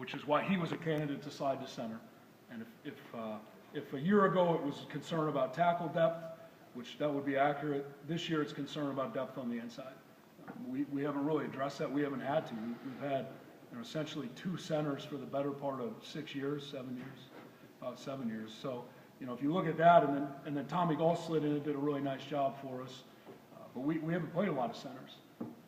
which is why he was a candidate to slide to center. And if a year ago it was concern about tackle depth, which that would be accurate, this year it's concern about depth on the inside. We haven't really addressed that. We haven't had to. We've had essentially 2 centers for the better part of 6 years, 7 years, about 7 years. So, if you look at that, and then Tommy Gall slid in and did a really nice job for us. But we haven't played a lot of centers.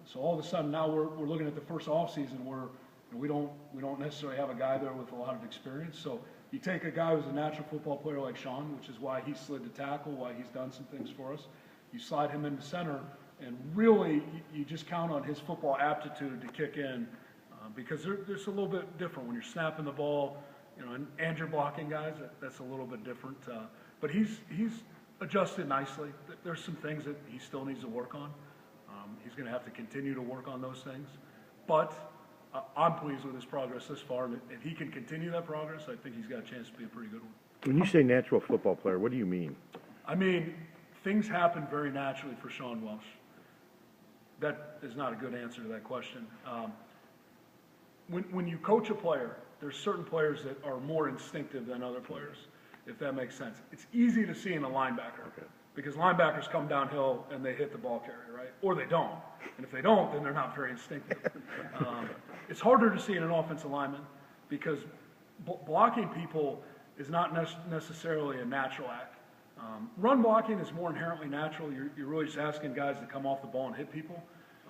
So all of a sudden now we're looking at the first offseason where we don't necessarily have a guy there with a lot of experience. So you take a guy who's a natural football player like Sean, which is why he slid to tackle, why he's done some things for us. You slide him into center, and really you just count on his football aptitude to kick in because there's a little bit different when you're snapping the ball, and you're blocking guys. That's a little bit different. But he's adjusted nicely. There's some things that he still needs to work on. He's going to have to continue to work on those things. But I'm pleased with his progress this far. And if he can continue that progress, I think he's got a chance to be a pretty good one. When you say natural football player, what do you mean? I mean, things happen very naturally for Sean Welsh. That is not a good answer to that question. When you coach a player, there's certain players that are more instinctive than other players, if that makes sense. It's easy to see in a linebacker because linebackers come downhill and they hit the ball carrier, right? Or they don't. And if they don't, then they're not very instinctive. It's harder to see in an offensive lineman because blocking people is not necessarily a natural act. Run blocking is more inherently natural. You're really just asking guys to come off the ball and hit people,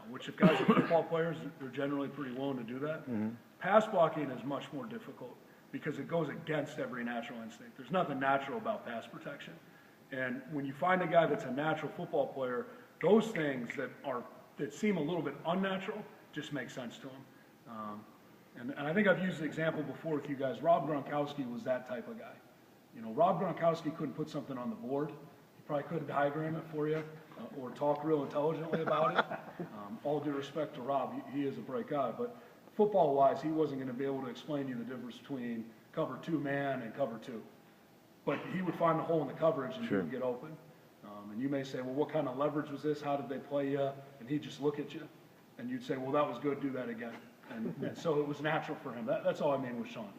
which if guys are football players, they're generally pretty willing to do that. Mm-hmm. Pass blocking is much more difficult because it goes against every natural instinct. There's nothing natural about pass protection. And when you find a guy that's a natural football player, those things that seem a little bit unnatural just make sense to him. And I think I've used the example before with you guys. Rob Gronkowski was that type of guy. Rob Gronkowski couldn't put something on the board. He probably couldn't diagram it for you or talk real intelligently about it. All due respect to Rob, he is a bright guy. But football-wise, he wasn't going to be able to explain to you the difference between cover 2 man and cover 2. But he would find the hole in the coverage and he would get open. And you may say, well, what kind of leverage was this? How did they play you? And he'd just look at you. And you'd say, well, that was good. Do that again. And so it was natural for him. That's all I mean with Sean.